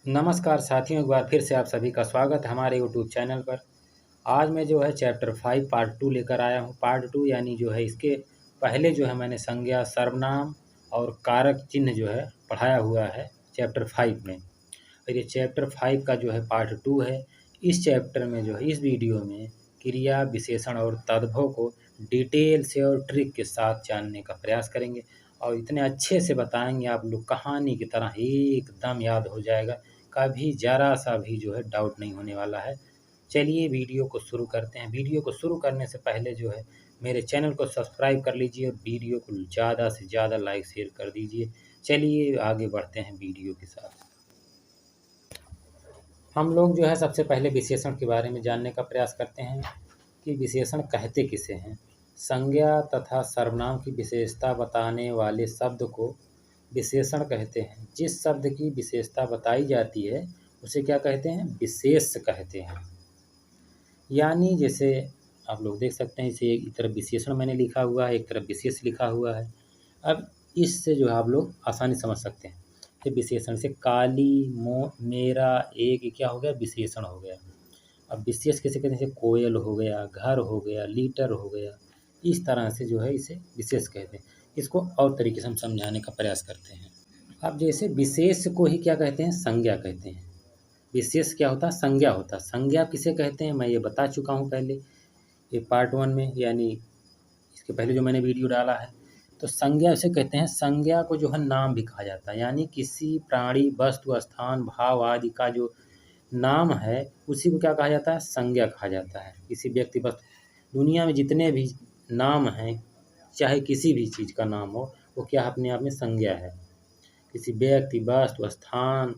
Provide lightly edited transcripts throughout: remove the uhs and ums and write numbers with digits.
नमस्कार साथियों, एक बार फिर से आप सभी का स्वागत है हमारे यूट्यूब चैनल पर। आज मैं जो है चैप्टर 5 पार्ट 2 लेकर आया हूँ। पार्ट 2 यानी जो है इसके पहले जो है मैंने संज्ञा, सर्वनाम और कारक चिन्ह जो है पढ़ाया हुआ है चैप्टर 5 में। और ये चैप्टर 5 का जो है पार्ट 2 है। इस चैप्टर में जो है इस वीडियो में क्रिया, विशेषण और तद्भव को डिटेल से और ट्रिक के साथ जानने का प्रयास करेंगे और इतने अच्छे से बताएंगे आप लोग कहानी की तरह एकदम याद हो जाएगा। कभी ज़रा सा भी जो है डाउट नहीं होने वाला है। चलिए वीडियो को शुरू करते हैं। वीडियो को शुरू करने से पहले जो है मेरे चैनल को सब्सक्राइब कर लीजिए और वीडियो को ज़्यादा से ज़्यादा लाइक शेयर कर दीजिए। चलिए आगे बढ़ते हैं वीडियो के साथ। हम लोग जो है सबसे पहले विशेषण के बारे में जानने का प्रयास करते हैं कि विशेषण कहते किसे हैं। संज्ञा तथा सर्वनाम की विशेषता बताने वाले शब्द को विशेषण कहते हैं। जिस शब्द की विशेषता बताई जाती है उसे क्या कहते हैं? विशेष कहते हैं। यानी जैसे आप लोग देख सकते हैं, इसे एक तरफ विशेषण मैंने लिखा हुआ है, एक तरफ विशेष लिखा हुआ है। अब इससे जो है आप लोग आसानी समझ सकते हैं कि विशेषण से काली, मेरा, एक, ये क्या हो गया? विशेषण हो गया। अब विशेष कैसे कहते हैं? जैसे कोयल हो गया, घर हो गया, लीटर हो गया, इस तरह से जो है इसे विशेष कहते हैं। इसको और तरीके से हम समझाने का प्रयास करते हैं। अब जैसे विशेष को ही क्या कहते हैं? संज्ञा कहते हैं। विशेष क्या होता है? संज्ञा होता है। संज्ञा किसे कहते हैं मैं ये बता चुका हूँ पहले, ये पार्ट 1 में, यानी इसके पहले जो मैंने वीडियो डाला है। तो संज्ञा उसे कहते हैं। संज्ञा को जो है नाम भी कहा जाता है, यानी किसी प्राणी, वस्तु, स्थान, भाव आदि का जो नाम है उसी को क्या कहा जाता है? संज्ञा कहा जाता है। किसी व्यक्ति, वस्तु, दुनिया में जितने भी नाम हैं, चाहे किसी भी चीज़ का नाम हो, वो क्या अपने आप में संज्ञा है। किसी व्यक्ति, वस्तु, स्थान,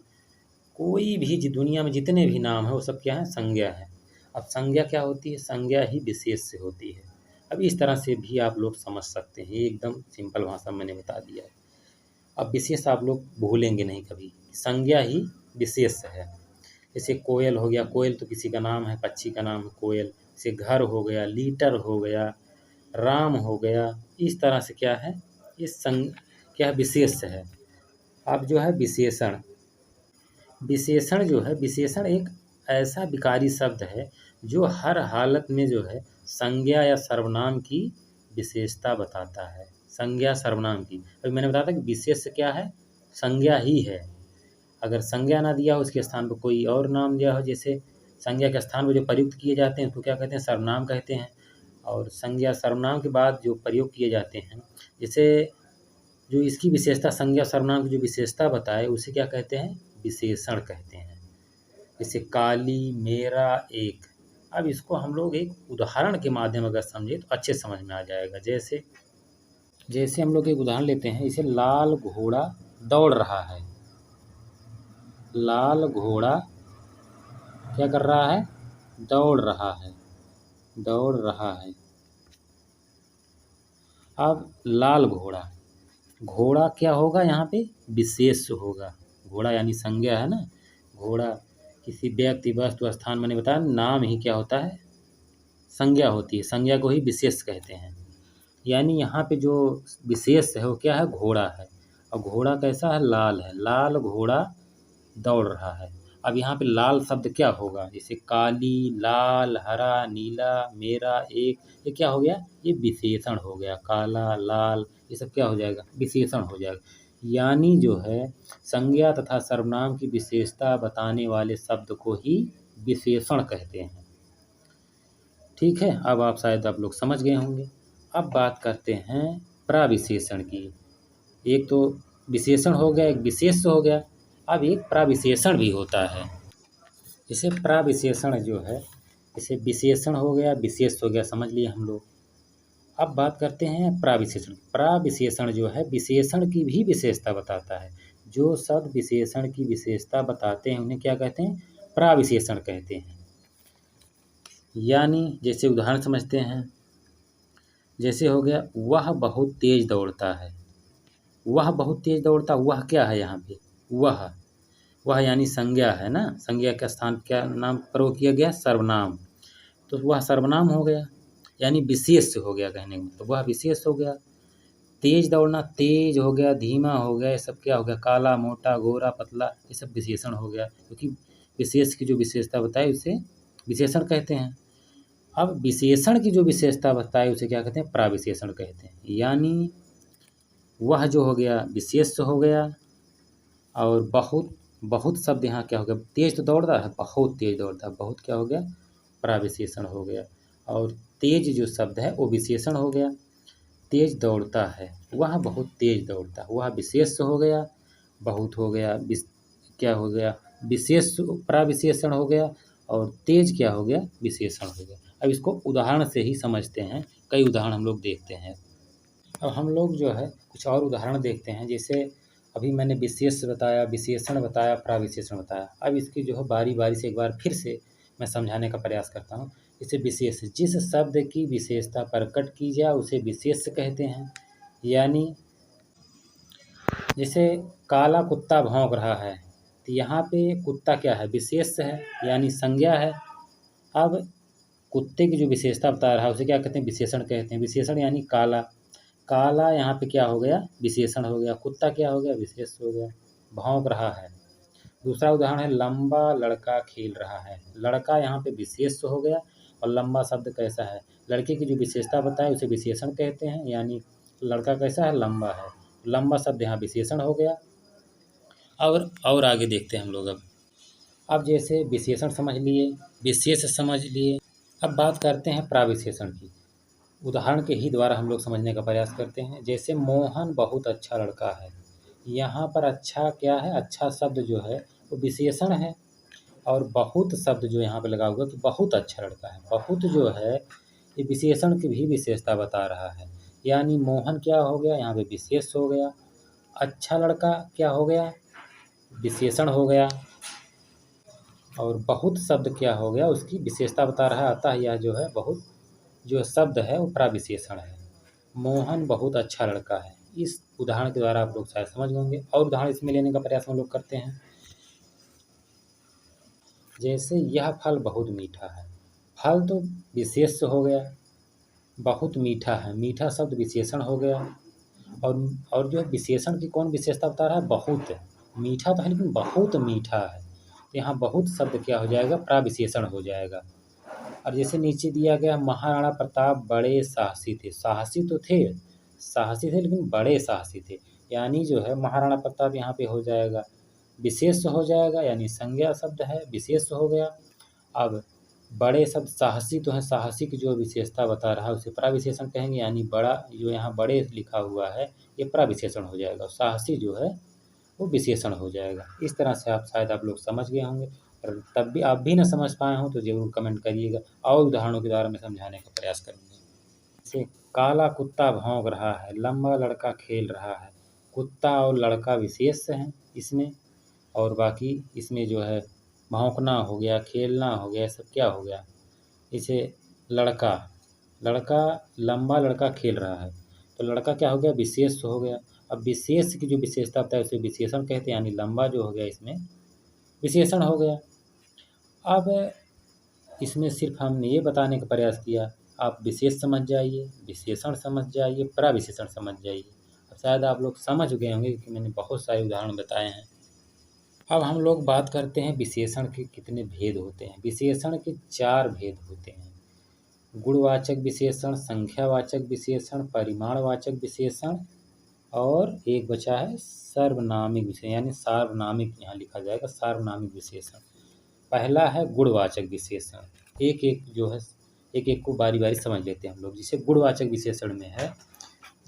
कोई भी दुनिया में जितने भी नाम है वो सब क्या है? संज्ञा है। अब संज्ञा क्या होती है? संज्ञा ही विशेष से होती है। अब इस तरह से भी आप लोग समझ सकते हैं, एकदम सिंपल भाषा में मैंने बता दिया है। अब विशेष आप लोग भूलेंगे नहीं कभी, संज्ञा ही विशेष है। जैसे कोयल हो गया, कोयल तो किसी का नाम है, पक्षी का नाम है कोयल। जैसे घर हो गया, लीटर हो गया, राम हो गया, इस तरह से क्या है? ये क्या विशेष है। अब जो है विशेषण, विशेषण जो है, विशेषण एक ऐसा विकारी शब्द है जो हर हालत में जो है संज्ञा या सर्वनाम की विशेषता बताता है। संज्ञा, सर्वनाम की, अभी मैंने बताया था कि विशेष क्या है? संज्ञा ही है। अगर संज्ञा ना दिया हो, उसके स्थान पर कोई और नाम दिया हो, जैसे संज्ञा के स्थान पर जो प्रयुक्त किए जाते हैं तो क्या कहते हैं? सर्वनाम कहते हैं। और संज्ञा, सर्वनाम के बाद जो प्रयोग किए जाते हैं, जैसे जो इसकी विशेषता, संज्ञा सर्वनाम की जो विशेषता बताए, उसे क्या कहते हैं? विशेषण कहते हैं। जैसे काली, मेरा, एक। अब इसको हम लोग एक उदाहरण के माध्यम अगर समझे तो अच्छे समझ में आ जाएगा। जैसे जैसे हम लोग एक उदाहरण लेते हैं, इसे लाल घोड़ा दौड़ रहा है। लाल घोड़ा क्या कर रहा है? दौड़ रहा है, दौड़ रहा है। अब लाल घोड़ा, घोड़ा क्या होगा यहाँ पे? विशेष होगा। घोड़ा यानी संज्ञा है ना। घोड़ा किसी व्यक्ति, वस्तु, स्थान, मैंने बताया नाम ही क्या होता है? संज्ञा होती है। संज्ञा को ही विशेष कहते हैं। यानी यहाँ पे जो विशेष है वो क्या है? घोड़ा है। और घोड़ा कैसा है? लाल है। लाल घोड़ा दौड़ रहा है। अब यहाँ पे लाल शब्द क्या होगा? जैसे काली, लाल, हरा, नीला, मेरा, एक, ये क्या हो गया? ये विशेषण हो गया। काला, लाल, ये सब क्या हो जाएगा? विशेषण हो जाएगा। यानी जो है संज्ञा तथा सर्वनाम की विशेषता बताने वाले शब्द को ही विशेषण कहते हैं। ठीक है, अब आप लोग समझ गए होंगे। अब बात करते हैं प्रविशेषण की। एक तो विशेषण हो गया, एक विशेष हो गया। अब एक प्रविशेषण भी होता है। जैसे प्रविशेषण जो है, जैसे विशेषण हो गया, विशेष हो गया, समझ लिए हम लोग। अब बात करते हैं प्रविशेषण। प्रविशेषण जो है विशेषण की भी विशेषता बताता है। जो शब्द विशेषण की विशेषता बताते हैं उन्हें क्या कहते हैं? प्रविशेषण कहते हैं। यानी जैसे उदाहरण समझते हैं, जैसे हो गया वह बहुत तेज दौड़ता है। वह बहुत तेज दौड़ता, वह क्या है यहाँ पे? वह यानी संज्ञा है ना। संज्ञा का स्थान क्या नाम प्रयोग किया गया? सर्वनाम। तो वह सर्वनाम हो गया, यानी विशेष हो गया कहने का मतलब। वह विशेष हो गया। तेज दौड़ना, तेज हो गया, धीमा हो गया, ये सब क्या हो गया, काला, मोटा, गोरा, पतला, ये सब विशेषण हो गया, क्योंकि विशेष की जो विशेषता बताई उसे विशेषण कहते हैं। अब विशेषण की जो विशेषता बताई उसे क्या कहते हैं, प्राविशेषण कहते हैं। यानी वह जो हो गया विशेष हो गया, और बहुत बहुत शब्द यहाँ क्या हो गया, तेज तो दौड़ता है, बहुत तेज दौड़ता है, बहुत क्या हो गया, प्राविशेषण हो गया। और तेज जो शब्द है वो विशेषण हो गया, तेज दौड़ता है, वह बहुत तेज दौड़ता है, वह विशेष हो गया, बहुत हो गया, क्या हो गया, विशेष प्राविशेषण हो गया, और तेज क्या हो गया, विशेषण हो गया। अब इसको उदाहरण से ही समझते हैं, कई उदाहरण हम लोग देखते हैं। अब हम लोग जो है कुछ और उदाहरण देखते हैं, जैसे अभी मैंने विशेष बताया, विशेषण बताया, प्राविशेषण बताया। अब इसकी जो है बारी बारी से एक बार फिर से मैं समझाने का प्रयास करता हूँ। इसे विशेष, जिस शब्द की विशेषता प्रकट की जाए उसे विशेष कहते हैं। यानी जैसे काला कुत्ता भौंक रहा है, तो यहाँ पे कुत्ता क्या है, विशेष है, यानी संज्ञा है। अब कुत्ते की जो विशेषता बता रहा है उसे क्या कहते हैं, विशेषण कहते हैं। विशेषण यानी काला, काला यहाँ पे क्या हो गया, विशेषण हो गया, कुत्ता क्या हो गया, विशेष हो गया, भौंक रहा है। दूसरा उदाहरण है लंबा लड़का खेल रहा है, लड़का यहाँ पे विशेष हो गया, और लंबा शब्द कैसा है, लड़के की जो विशेषता बताए उसे विशेषण कहते हैं। यानी लड़का कैसा है, लंबा है, लंबा शब्द यहाँ विशेषण हो गया। और आगे देखते हैं हम लोग। अब जैसे विशेषण समझ लिए, विशेष समझ लिए, अब बात करते हैं प्राविशेषण की। उदाहरण के ही द्वारा हम लोग समझने का प्रयास करते हैं। जैसे मोहन बहुत अच्छा लड़का है, यहाँ पर अच्छा क्या है, अच्छा शब्द जो है वो विशेषण है, और बहुत शब्द जो यहाँ पे लगा हुआ कि बहुत अच्छा लड़का है, बहुत जो है ये विशेषण की भी विशेषता बता रहा है। यानी मोहन क्या हो गया, यहाँ पे विशेष हो गया, अच्छा लड़का क्या हो गया, विशेषण हो गया, और बहुत शब्द क्या हो गया, उसकी विशेषता बता रहा है। अतः यह जो है बहुत जो शब्द है वो प्राविशेषण है। मोहन बहुत अच्छा लड़का है, इस उदाहरण के द्वारा आप लोग शायद समझ होंगे। और उदाहरण इसमें लेने का प्रयास हम लोग करते हैं। जैसे यह फल बहुत मीठा है, फल तो विशेष हो गया, बहुत मीठा है, मीठा शब्द विशेषण हो गया, और जो है विशेषण की कौन विशेषता बता रहा है, बहुत है, मीठा तो है लेकिन बहुत मीठा है, तो यहाँ बहुत शब्द क्या हो जाएगा, प्राविशेषण हो जाएगा। और जैसे नीचे दिया गया महाराणा प्रताप बड़े साहसी थे, साहसी तो थे, साहसी थे लेकिन बड़े साहसी थे, यानी जो है महाराणा प्रताप यहाँ पे हो जाएगा विशेष हो जाएगा, यानी संज्ञा शब्द है, विशेष हो गया। अब बड़े शब्द साहसी तो है, साहसी की जो विशेषता बता रहा है उसे प्राविशेषण कहेंगे, यानी बड़ा जो यहाँ बड़े लिखा हुआ है ये प्राविशेषण हो जाएगा, साहसी जो है वो विशेषण हो जाएगा। इस तरह से शायद आप लोग समझ गए होंगे, और तब भी आप भी ना समझ पाए हों तो ज़रूर कमेंट करिएगा, और उदाहरणों के द्वारा मैं समझाने का प्रयास करूँगा। जैसे काला कुत्ता भौंक रहा है, लंबा लड़का खेल रहा है, कुत्ता और लड़का विशेष हैं इसमें, और बाकी इसमें जो है भौंकना हो गया, खेलना हो गया, सब क्या हो गया। इसे लड़का, लड़का लंबा लड़का खेल रहा है, तो लड़का क्या हो गया, विशेष हो गया। अब विशेष की जो विशेषता होता है उसे विशेषण कहते हैं, यानी लंबा जो हो गया इसमें विशेषण हो गया। अब इसमें सिर्फ हमने ये बताने का प्रयास किया, आप विशेष समझ जाइए, विशेषण समझ जाइए, प्राविशेषण समझ जाइए। अब शायद आप लोग समझ गए होंगे कि मैंने बहुत सारे उदाहरण बताए हैं। अब हम लोग बात करते हैं विशेषण के कितने भेद होते हैं। विशेषण के 4 भेद होते हैं, गुणवाचक विशेषण, संख्यावाचक विशेषण, परिमाणवाचक विशेषण, और एक बचा है सार्वनामिक विशेषण, यानी सार्वनामिक यहाँ लिखा जाएगा, सार्वनामिक विशेषण। पहला है गुणवाचक विशेषण, एक एक जो है एक एक को बारी बारी समझ लेते हैं हम लोग। जिसे गुणवाचक विशेषण में है,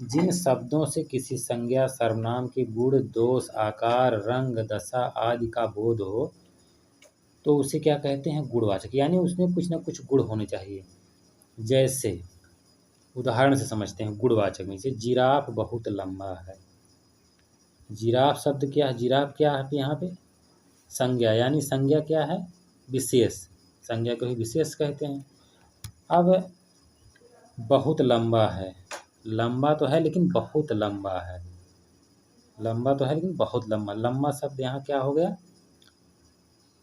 जिन शब्दों से किसी संज्ञा सर्वनाम के गुण, दोष, आकार, रंग, दशा आदि का बोध हो तो उसे क्या कहते हैं, गुणवाचक, यानी उसमें कुछ ना कुछ गुण होने चाहिए। जैसे उदाहरण से समझते हैं गुणवाचक में, जैसे जिराफ बहुत लंबा है, जिराफ शब्द क्या है, जिराफ क्या है यहाँ पे, संज्ञा, यानी संज्ञा क्या है, विशेष, संज्ञा को ही विशेष कहते हैं। अब बहुत लंबा है, लंबा तो है लेकिन बहुत लंबा है, लंबा तो है लेकिन बहुत लंबा, लंबा शब्द यहाँ क्या हो गया,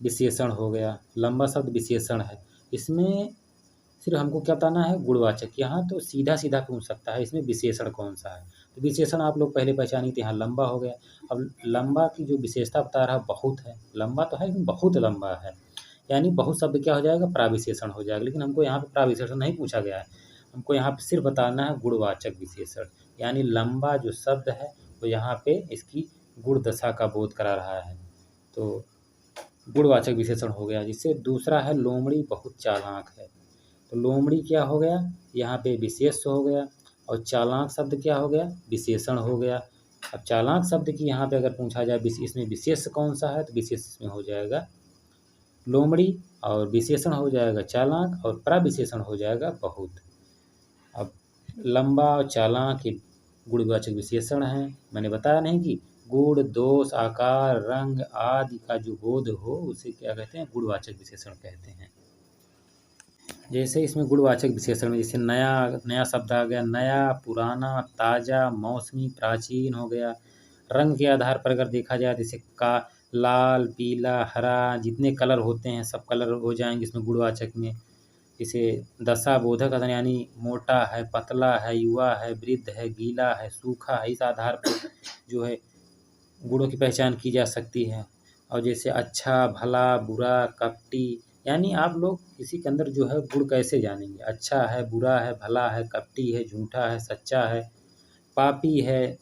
विशेषण हो गया, लंबा शब्द विशेषण है। इसमें सिर्फ हमको क्या बताना है, गुणवाचक। यहाँ तो सीधा सीधा पूछ सकता है इसमें विशेषण कौन सा है। तो विशेषण आप लोग पहले पहचानी थे, यहाँ लंबा हो गया। अब लंबा की जो विशेषता बता रहा बहुत है, लंबा तो है लेकिन बहुत लंबा है, यानी बहुत शब्द क्या हो जाएगा, प्राविशेषण हो जाएगा। लेकिन हमको यहाँ पे प्राविशेषण नहीं पूछा गया है, हमको यहाँ पे सिर्फ बताना है गुणवाचक विशेषण, यानी लंबा जो शब्द है वो यहाँ पे इसकी गुण दशा का बोध करा रहा है। तो गुणवाचक विशेषण हो गया। जिससे दूसरा है लोमड़ी बहुत चालाक है। तो लोमड़ी क्या हो गया, यहाँ पे विशेष हो गया, और चालाक शब्द क्या हो गया, विशेषण हो गया। अब चालाक शब्द की यहाँ पे अगर पूछा जाए इसमें विशेष कौन सा है, तो विशेष इसमें हो जाएगा लोमड़ी, और विशेषण हो जाएगा चालाक, और प्रविशेषण हो जाएगा बहुत। अब लंबा और चालाक ये गुणवाचक विशेषण हैं। मैंने बताया नहीं कि गुण, दोष, आकार, रंग आदि का जो बोध हो उसे क्या कहते हैं, गुणवाचक विशेषण कहते हैं। जैसे इसमें गुणवाचक विशेषण में जैसे नया शब्द आ गया, नया, पुराना, ताज़ा, मौसमी, प्राचीन हो गया। रंग के आधार पर अगर देखा जाए, जैसे का लाल, पीला, हरा, जितने कलर होते हैं सब कलर हो जाएंगे इसमें गुणवाचक में। जैसे दशा बोधक यानी मोटा है, पतला है, युवा है, वृद्ध है, गीला है, सूखा है, इस आधार पर जो है गुणों की पहचान की जा सकती है। और जैसे अच्छा, भला, बुरा, कपटी, यानी आप लोग किसी के अंदर जो है गुण कैसे जानेंगे, अच्छा है, बुरा है, भला है, कपटी है, झूठा है, सच्चा है, पापी है,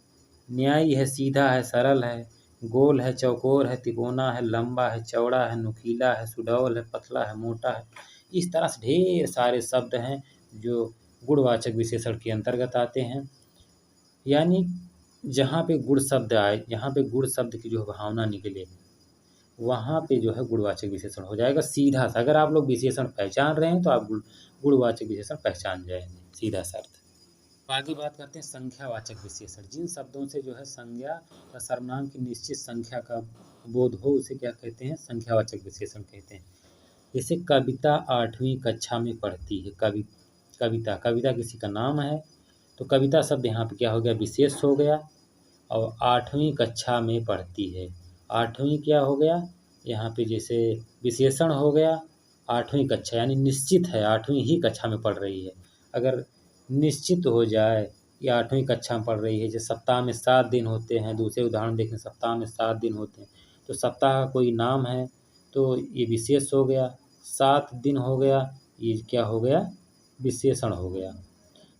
न्यायी है, सीधा है, सरल है, गोल है, चौकोर है, तिकोना है, लंबा है, चौड़ा है, नुकीला है, सुडौल है, पतला है, मोटा है। इस तरह से ढेर सारे शब्द हैं जो गुणवाचक विशेषण के अंतर्गत आते हैं। यानी जहाँ पे गुण शब्द आए, जहाँ पे गुण शब्द की जो भावना निकले, वहाँ पे जो है गुणवाचक विशेषण हो जाएगा सीधा सा। अगर आप लोग विशेषण पहचान रहे हैं तो आप गुणवाचक विशेषण पहचान जाएंगे, सीधा सा अर्थ। आगे बात करते हैं संख्यावाचक विशेषण। जिन शब्दों से जो है संज्ञा या सर्वनाम की निश्चित संख्या का बोध हो उसे क्या कहते हैं, संख्यावाचक विशेषण कहते हैं। जैसे कविता 8वीं कक्षा में पढ़ती है। कविता किसी का नाम है, तो कविता शब्द यहाँ पे क्या हो गया, विशेष हो गया। और 8वीं कक्षा में पढ़ती है, 8वीं क्या हो गया यहाँ पे, जैसे विशेषण हो गया 8वीं कक्षा, यानी निश्चित है 8वीं ही कक्षा में पढ़ रही है। अगर निश्चित हो जाए कि 8वीं कक्षा में पढ़ रही है, जैसे सप्ताह में 7 दिन होते हैं, दूसरे उदाहरण देखें, सप्ताह में 7 दिन होते हैं, तो सप्ताह का कोई नाम है तो ये विशेष हो गया। 7 दिन हो गया, ये क्या हो गया, विशेषण हो गया।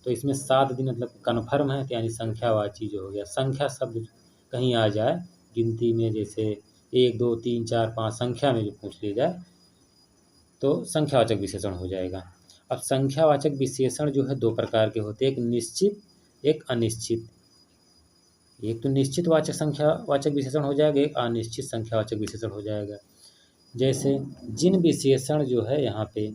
तो इसमें 7 दिन मतलब कन्फर्म है, यानी संख्यावाची जो हो गया। संख्या शब्द कहीं आ जाए गिनती में, जैसे 1 2 3 4 5 संख्या में जो पूछ लिया जाए तो संख्यावाचक विशेषण हो जाएगा। अब संख्यावाचक विशेषण जो है 2 प्रकार के होते हैं, एक निश्चित, एक अनिश्चित। एक तो निश्चित वाचक संख्यावाचक विशेषण हो जाएगा, एक अनिश्चित संख्यावाचक विशेषण हो जाएगा। जैसे जिन विशेषण जो है यहाँ पे,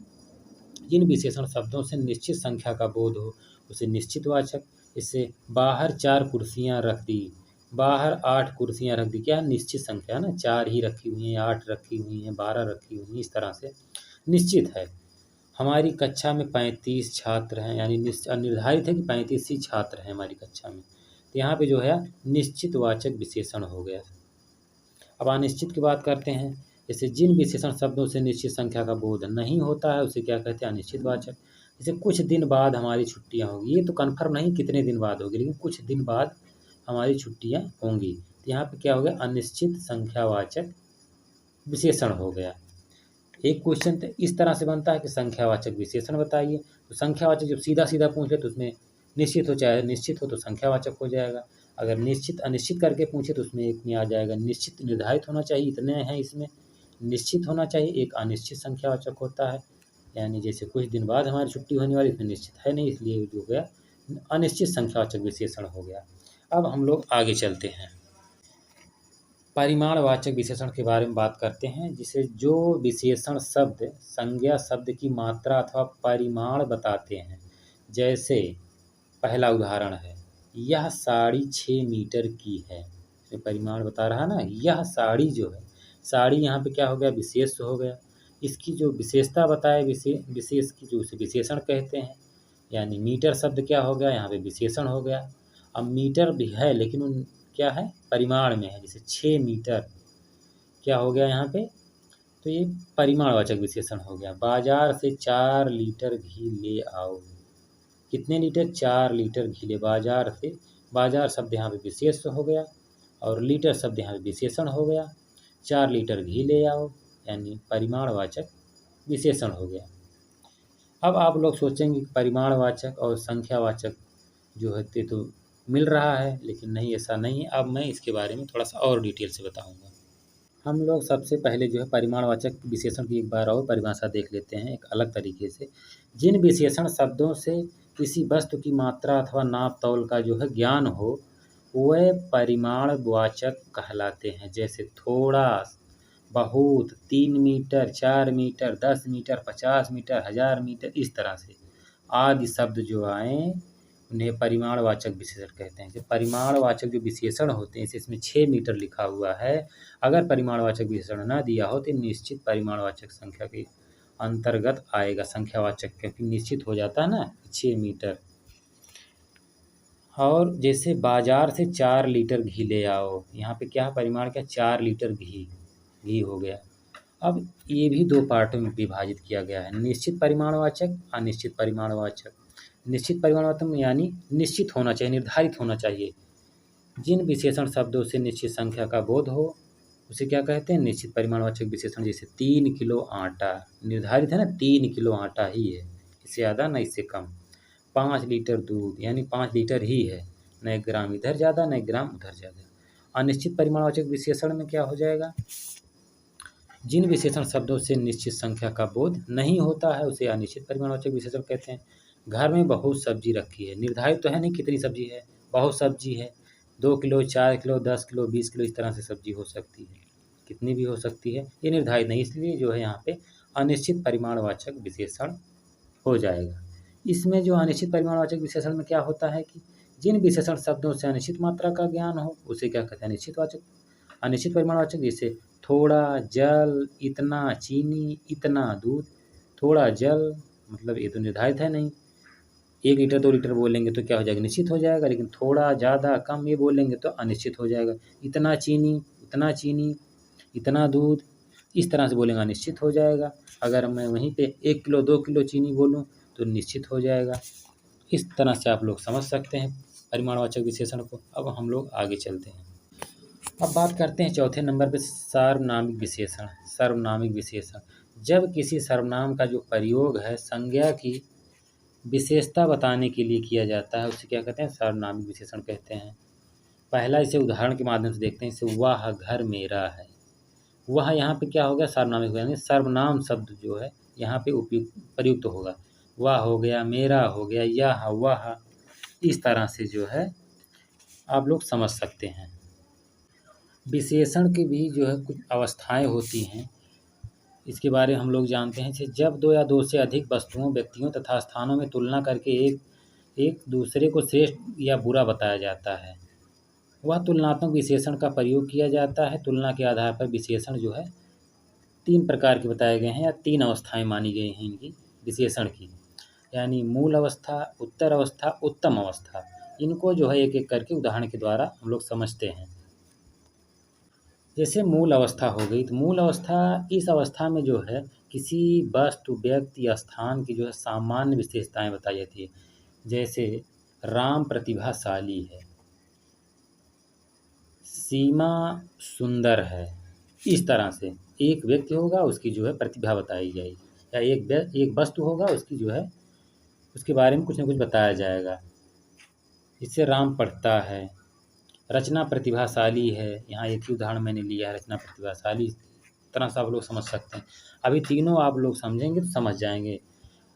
जिन विशेषण शब्दों से निश्चित संख्या का बोध हो उसे निश्चितवाचक। इससे बाहर 4 कुर्सियाँ रख दी, बाहर 8 कुर्सियाँ रख दी, क्या निश्चित संख्या है ना, 4 ही रखी हुई हैं, 8 रखी हुई हैं, 12 रखी हुई हैं, इस तरह से निश्चित है। हमारी कक्षा में 35 छात्र हैं, यानी निर्धारित है कि 35 ही छात्र हैं हमारी कक्षा में, तो यहाँ पे जो है निश्चितवाचक विशेषण हो गया। अब अनिश्चित की बात करते हैं। जैसे जिन विशेषण शब्दों से निश्चित संख्या का बोध नहीं होता है उसे क्या कहते हैं, अनिश्चितवाचक। जैसे कुछ दिन बाद हमारी छुट्टियां होगी, ये तो कन्फर्म नहीं कितने दिन बाद होगी, लेकिन कुछ दिन बाद हमारी छुट्टियां होंगी, तो यहाँ पे क्या हो गया, अनिश्चित संख्यावाचक विशेषण हो गया। एक क्वेश्चन तो इस तरह से बनता है कि संख्यावाचक विशेषण बताइए, तो संख्यावाचक जब सीधा सीधा पूछ ले तो उसमें निश्चित हो, चाहे निश्चित हो तो संख्यावाचक हो जाएगा। अगर निश्चित अनिश्चित करके पूछे तो उसमें एक में आ जाएगा निश्चित, निर्धारित होना चाहिए इतने हैं, इसमें निश्चित होना चाहिए, एक अनिश्चित संख्यावाचक होता है। यानी जैसे कुछ दिन बाद हमारी छुट्टी होने वाली, इसमें निश्चित है नहीं, इसलिए जो हो गया अनिश्चित संख्यावाचक विशेषण हो गया। अब हम लोग आगे चलते हैं, परिमाणवाचक विशेषण के बारे में बात करते हैं। जिसे जो विशेषण शब्द संज्ञा शब्द की मात्रा अथवा परिमाण बताते हैं। जैसे पहला उदाहरण है, यह साड़ी 6 मीटर की है, इसमें परिमाण बता रहा ना, यह साड़ी जो है, साड़ी यहाँ पे क्या हो गया, विशेष हो गया। इसकी जो विशेषता बताए, विशेष की जो उसे विशेषण कहते हैं, यानी मीटर शब्द क्या हो गया, यहाँ पे विशेषण हो गया। अब मीटर भी है लेकिन क्या है, परिमाण में है, जैसे 6 मीटर क्या हो गया यहाँ पे, तो ये परिमाणवाचक विशेषण हो गया। बाजार से 4 लीटर घी ले आओ। कितने लीटर? 4 लीटर घी ले। बाजार से, बाजार शब्द यहाँ पे विशेष हो गया और लीटर शब्द यहाँ पे विशेषण हो गया। 4 लीटर घी ले आओ यानी परिमाणवाचक विशेषण हो गया। अब आप लोग सोचेंगे कि परिमाणवाचक और संख्यावाचक जो है तो मिल रहा है, लेकिन नहीं, ऐसा नहीं है। अब मैं इसके बारे में थोड़ा सा और डिटेल से बताऊंगा। हम लोग सबसे पहले जो है परिमाणवाचक विशेषण की एक बार और परिभाषा देख लेते हैं एक अलग तरीके से। जिन विशेषण शब्दों से किसी वस्तु की मात्रा अथवा नाप तौल का जो है ज्ञान हो, वह परिमाणवाचक कहलाते हैं। जैसे थोड़ा, बहुत, 3 metre, 4 metre, 10 metre, 50 metre, 1000 metre, इस तरह से आदि शब्द जो आए उन्हें परिमाणवाचक विशेषण कहते हैं। जो परिमाणवाचक जो विशेषण होते हैं, जैसे इसमें 6 मीटर लिखा हुआ है, अगर परिमाणवाचक विशेषण ना दिया हो तो निश्चित परिमाणवाचक संख्या के अंतर्गत आएगा संख्यावाचक, क्योंकि निश्चित हो जाता है ना 6 मीटर। और जैसे बाजार से 4 लीटर घी ले आओ, यहाँ पे क्या परिमाण, क्या 4 लीटर घी हो गया। अब ये भी 2 पार्टों में विभाजित किया गया है, निश्चित परिमाणवाचक, अनिश्चित परिमाणवाचक। निश्चित परिमाणवाचक यानी निश्चित होना चाहिए, निर्धारित होना चाहिए। जिन विशेषण शब्दों से निश्चित संख्या का बोध हो उसे क्या कहते हैं? निश्चित परिमाणवाचक विशेषण। जैसे 3 किलो आटा, निर्धारित है ना, 3 किलो आटा ही है, इससे ज़्यादा न इससे कम। 5 लीटर दूध यानी 5 लीटर ही है, न 1 ग्राम इधर ज़्यादा न 1 ग्राम उधर ज़्यादा। अनिश्चित परिमाणवाचक विशेषण में क्या हो जाएगा? जिन विशेषण शब्दों से निश्चित संख्या का बोध नहीं होता है उसे अनिश्चित परिमाणवाचक विशेषण कहते हैं। घर में बहुत सब्जी रखी है, निर्धारित तो है नहीं कितनी सब्जी है, बहुत सब्जी है, 2 किलो, 4 किलो, 10 किलो, 20 किलो, इस तरह से सब्जी हो सकती है, कितनी भी हो सकती है, ये निर्धारित नहीं, इसलिए जो है यहाँ पे अनिश्चित परिमाणवाचक विशेषण हो जाएगा। इसमें जो अनिश्चित परिमाणवाचक विशेषण में क्या होता है कि जिन विशेषण शब्दों से अनिश्चित मात्रा का ज्ञान हो उसे क्या कहते हैं? अनिश्चित परिमाणवाचक। जैसे थोड़ा जल, इतना चीनी, इतना दूध। थोड़ा जल मतलब ये तो निर्धारित है नहीं, 1 लीटर 2 लीटर बोलेंगे तो क्या हो जाएगा? निश्चित हो जाएगा, लेकिन थोड़ा, ज़्यादा, कम ये बोलेंगे तो अनिश्चित हो जाएगा। इतना चीनी, उतना चीनी, इतना दूध, इस तरह से बोलेंगे अनिश्चित हो जाएगा। अगर मैं वहीं पे 1 किलो 2 किलो चीनी बोलूँ तो निश्चित हो जाएगा। इस तरह से आप लोग समझ सकते हैं परिमाणवाचक विशेषण को। अब हम लोग आगे चलते हैं। अब बात करते हैं चौथे नंबर पे सार्वनामिक विशेषण। सार्वनामिक विशेषण, जब किसी सर्वनाम का जो प्रयोग है संज्ञा की विशेषता बताने के लिए किया जाता है उसे क्या कहते हैं? सार्वनामिक विशेषण कहते हैं। पहला इसे उदाहरण के माध्यम से देखते हैं। जैसे वह घर मेरा है, वह यहाँ पे क्या हो गया? सार्वनामिक, यानी सर्वनाम शब्द जो है यहाँ पे उपयुक्त प्रयुक्त होगा। वह हो गया, मेरा हो गया, यह, वह, इस तरह से जो है आप लोग समझ सकते हैं। विशेषण की भी जो है कुछ अवस्थाएं होती हैं, इसके बारे में हम लोग जानते हैं। जैसे जब 2 या 2 से अधिक वस्तुओं, व्यक्तियों तथा स्थानों में तुलना करके एक दूसरे को श्रेष्ठ या बुरा बताया जाता है, वह तुलनात्मक विशेषण का प्रयोग किया जाता है। तुलना के आधार पर विशेषण जो है 3 प्रकार के बताए गए हैं या 3 अवस्थाएं मानी गई हैं इनकी विशेषण की, यानी मूल अवस्था, उत्तर अवस्था, उत्तम अवस्था। इनको जो है एक एक करके उदाहरण के द्वारा हम लोग समझते हैं। जैसे मूल अवस्था हो गई, तो मूल अवस्था, इस अवस्था में जो है किसी वस्तु, व्यक्ति या स्थान की जो है सामान्य विशेषताएं बताई जाती है। जैसे राम प्रतिभाशाली है, सीमा सुंदर है, इस तरह से एक व्यक्ति होगा उसकी जो है प्रतिभा बताई जाएगी, या एक वस्तु होगा उसकी जो है उसके बारे में कुछ न कुछ बताया जाएगा। इससे राम पढ़ता है, रचना प्रतिभाशाली है, यहाँ एक ही उदाहरण मैंने लिया है, रचना प्रतिभाशाली, इस तरह से आप लोग समझ सकते हैं। अभी तीनों आप लोग समझेंगे तो समझ जाएंगे।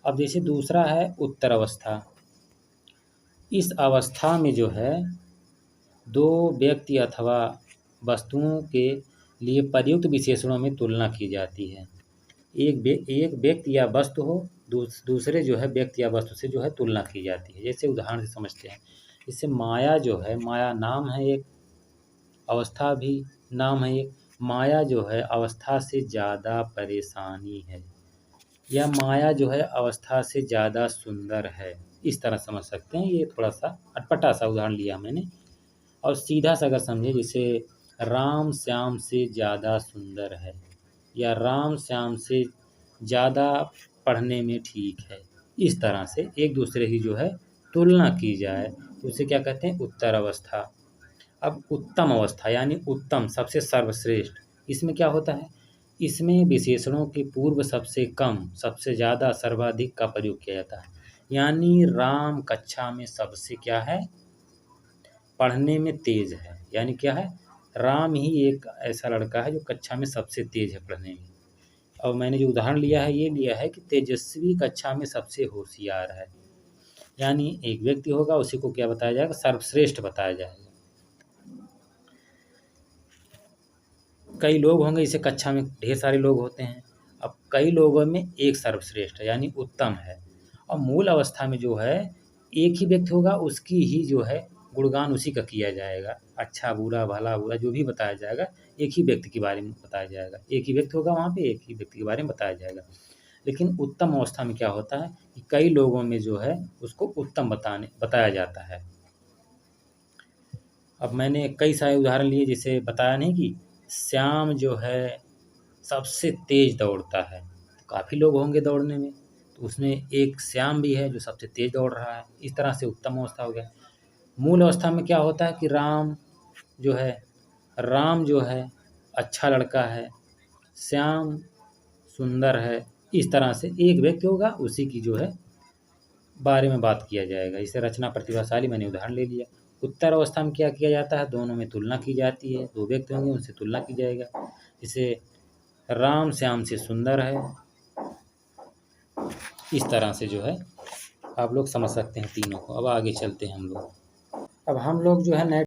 अब जैसे दूसरा है उत्तर अवस्था। इस अवस्था में जो है 2 व्यक्ति अथवा वस्तुओं के लिए प्रयुक्त विशेषणों में तुलना की जाती है। एक व्यक्ति या वस्तु हो, दूसरे जो है व्यक्ति या वस्तु से जो है तुलना की जाती है। जैसे उदाहरण से समझते हैं। इससे माया जो है, माया नाम है एक, अवस्था भी नाम है एक। माया जो है अवस्था से ज़्यादा परेशानी है, या माया जो है अवस्था से ज़्यादा सुंदर है, इस तरह समझ सकते हैं। ये थोड़ा सा अटपटा सा उदाहरण लिया मैंने। और सीधा सा अगर समझे, जैसे राम श्याम से ज़्यादा सुंदर है, या राम श्याम से ज़्यादा पढ़ने में ठीक है। इस तरह से एक दूसरे की जो है तुलना की जाए तो उसे क्या कहते हैं, उत्तर अवस्था। अब उत्तम अवस्था यानी उत्तम, सबसे सर्वश्रेष्ठ, इसमें क्या होता है, इसमें विशेषणों के पूर्व सबसे कम, सबसे ज़्यादा, सर्वाधिक का प्रयोग किया जाता है। यानी राम कक्षा में सबसे क्या है, पढ़ने में तेज है। यानी क्या है, राम ही एक ऐसा लड़का है जो कक्षा में सबसे तेज है पढ़ने में। और मैंने जो उदाहरण लिया है ये लिया है कि तेजस्वी कक्षा में सबसे होशियार है। यानी एक व्यक्ति होगा, उसी को क्या बताया जाएगा, सर्वश्रेष्ठ बताया जाएगा। कई लोग होंगे, इसे कक्षा में ढेर सारे लोग होते हैं। अब कई लोगों में एक सर्वश्रेष्ठ है यानी उत्तम है। और मूल अवस्था में जो है एक ही व्यक्ति होगा, उसकी ही जो है गुणगान उसी का किया जाएगा। अच्छा बुरा भला बुरा जो भी बताया जाएगा एक ही व्यक्ति के बारे में बताया जाएगा। एक ही व्यक्ति होगा वहाँ पे, एक ही व्यक्ति के बारे में बताया जाएगा। लेकिन उत्तम अवस्था में क्या होता है कि कई लोगों में जो है उसको उत्तम बताया जाता है। अब मैंने कई सारे उदाहरण लिए, जिसे बताया नहीं कि श्याम जो है सबसे तेज दौड़ता है, तो काफ़ी लोग होंगे दौड़ने में, तो उसमें एक श्याम भी है जो सबसे तेज दौड़ रहा है। इस तरह से उत्तम अवस्था हो गया। मूल अवस्था में क्या होता है कि राम जो है अच्छा लड़का है, श्याम सुंदर है। इस तरह से एक व्यक्ति होगा, उसी की जो है बारे में बात किया जाएगा। इसे रचना प्रतिभाशाली मैंने उदाहरण ले लिया। उत्तर अवस्था में क्या किया जाता है, दोनों में तुलना की जाती है। दो व्यक्ति होंगे, उनसे तुलना की जाएगा। इसे राम श्याम से सुंदर है। इस तरह से जो है आप लोग समझ सकते हैं तीनों को। अब आगे चलते हैं हम लोग। अब हम लोग जो है नए